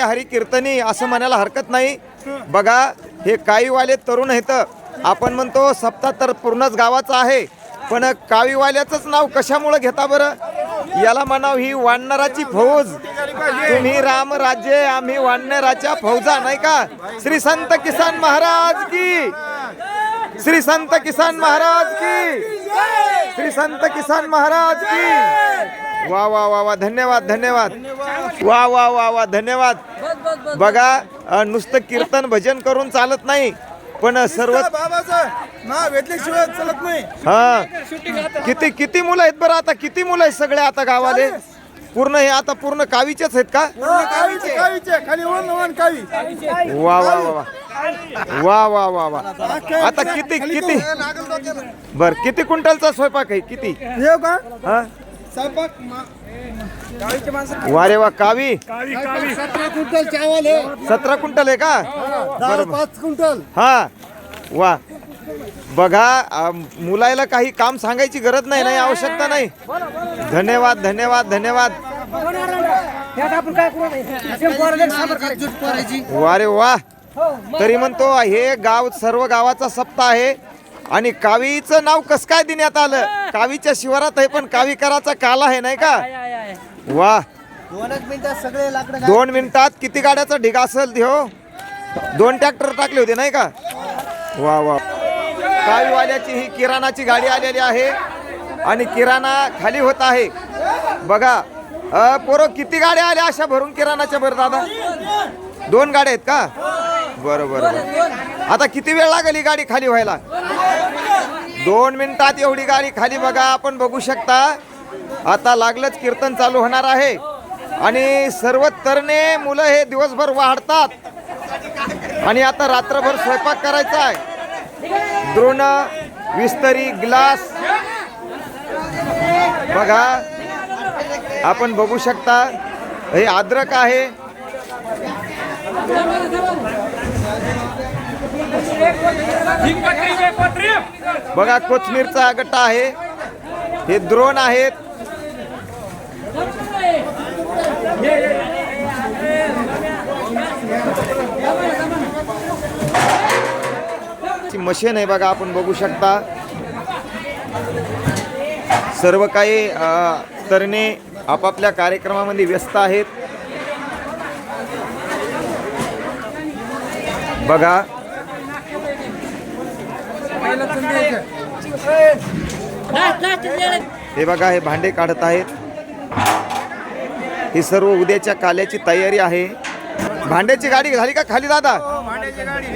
हरी कीर्तनी असं म्हणायला हरकत नाही. बघा हे कावीवाले तरुण आहेत. आपण म्हणतो सप्ताह तर पूर्णच गावाचं आहे, पण कावीवाल्याचंच नाव कशामुळे घेता बरं? याला म्हणाव ही वानराची फौज. तुम्ही राम राज्य आम्ही वानराच्या फौजा, नाही का? श्री संत किसान महाराज की, श्री संत किसान महाराज की, श्री संत किसान महाराज की. वा वा वा वा, धन्यवाद धन्यवाद. वा वा वा वा, धन्यवाद. बघा नुसतं कीर्तन भजन करून चालत नाही, पण सर्व बाबाचं नाव घेतल्याशिवाय चालत नाही. हा किती किती मुलं आहेत बरं? आता किती मुलं आहेत सगळे आता गावाले? पूर्ण हे आता पूर्ण कावीचेच आहेत का? कावीचे कावीचे खाली वन कावी. वा वा वा वा वा वा वा वा. आता किती किती बर किती क्विंटलचा स्वयंपाक आहे? किती हे का हा? स्वयंपाक कावीचे माणसं वा रे वा. कावी 17 क्विंटल चावल है. 17 क्विंटल आहे का? डाळ 5 क्विंटल. हा वा. बघा मुलाला काही काम सांगायची गरज नाही, नाही आवश्यकता नाही. धन्यवाद धन्यवाद धन्यवाद. वा रे वा. तरी म्हणतो हे गाव सर्व गावाचा सप्ताह आहे आणि कावीचं नाव कस काय देण्यात आलं? कावीच्या शिवारात आहे, पण कावीकराचा काल आहे, नाही का? वा. 2 मिनिटात सगळे लाकडं 2 मिनिटात किती गाड्याचा ढिगा असेल हो? 2 ट्रॅक्टर टाकले होते, नाही का? वा वा. कावीवाल्याची ही किराणाची गाडी आलेली आहे आणि किराणा खाली होत आहे. बघा पोरं किती गाड्या आल्या अशा भरून किराणाच्या? बरं दादा 2 गाड्या आहेत का? बरोबर. आता किती वेळ लागेल ही गाडी खाली व्हायला? 2 मिनिटात एवढी गाडी खाली. बघा आपण बघू शकता. आता लागलंच कीर्तन चालू होणार आहे आणि सर्व तरणे मुलं हे दिवसभर वाढतात आणि आता रात्रभर स्वयंपाक करायचा आहे. द्रोण विस्तरी ग्लास बघा आपण बघू शकता. हे अद्रक आहे. बघा कोथमीरचा गट्टा आहे. हे द्रोण आहेत. मशीन आहे बघा आपण बघू शकता. सर्व काही तरणे आपापल्या कार्यक्रमामध्ये व्यस्त आहेत. बघा हे बघा हे भांडे काढत आहेत. ही सर्व उद्याच्या काल्याची तयारी आहे. भांड्याची गाडी झाली का खाली दादा?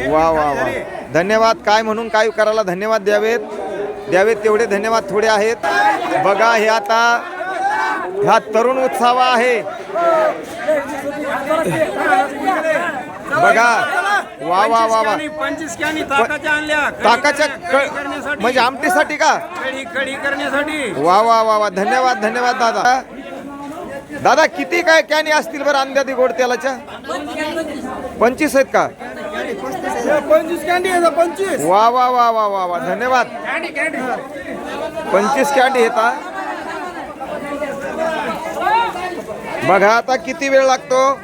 वा वा वा. धन्यवाद. काय म्हणून काय करायला धन्यवाद द्यावेत तेवढे धन्यवाद थोडे आहेत. बघा हे आता हा तरुण उत्साह आहे. बघा वा वा वा वा. ताकाच्या म्हणजे आमटीसाठी का? कढी करण्यासाठी. वा वा वा वा. धन्यवाद धन्यवाद दादा. दादा किती काय कॅनी असतील बरं अंदाजे गोड तेलाच्या? 25 आहेत का? 25 कॅन्डी आहे. 25. वा वा वा वा वा वा. धन्यवाद. 25 कॅन्डी येतात. बघा आता किती वेळ लागतो?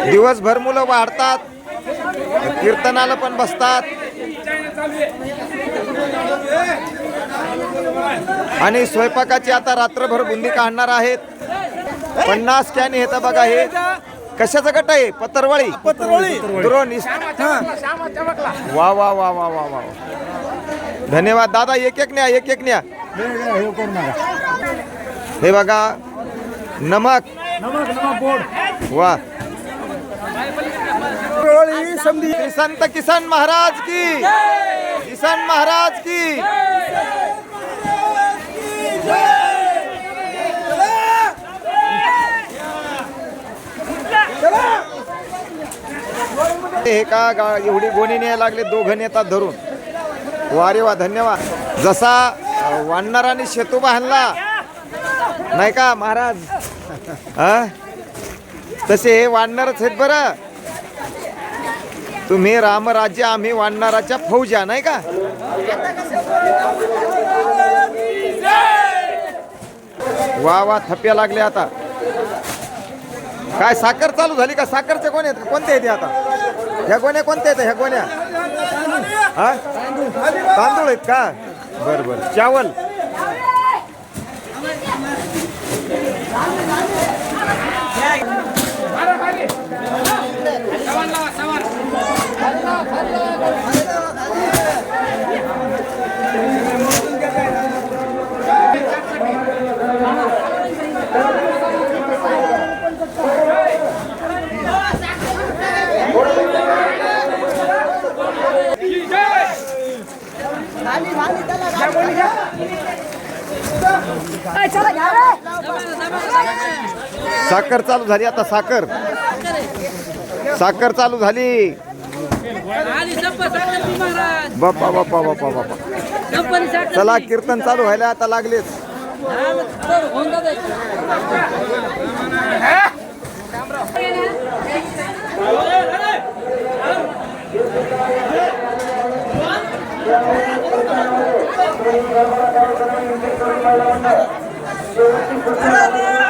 दिवसभर मुलं वाढतात, कीर्तनाला पण बसतात आणि स्वयंपाकाची आता रात्रभर बुंदी काढणार आहेत. 50 कॅन येतं बघा. हे कशाचं गट आहे? पत्रवळी. द्रोण. वा वा वा वा वा वा. धन्यवाद दादा. एक एक न्या, एक एक न्या. हे बघा नमक. वा. संत किसान महाराज की, किसान महाराज की. हे का एवढी गोणी न्यायला लागले? 2 नेतात धरून. वा रे वा. धन्यवाद. जसा वानराने शेतू बांधला नाही का महाराज, तसे हे वानरच आहेत बरं. तुम्ही रामराज्य आम्ही वानराच्या फौजा, नाही का? वा वा, थप्प्या लागल्या आता. काय साखर चालू झाली का? साखरचे कोण आहेत? कोणते आहेत आता? ह्या गोण्या कोणत्या आहेत? ह्या गोण्या हा तांदूळ आहेत का? बर बर. चावल साखर चालू झाली आता. साखर साखर चालू झाली. बाप्पा बाप्पा बाप्पा बाप्पा. चला कीर्तन चालू व्हायला आता लागलेच.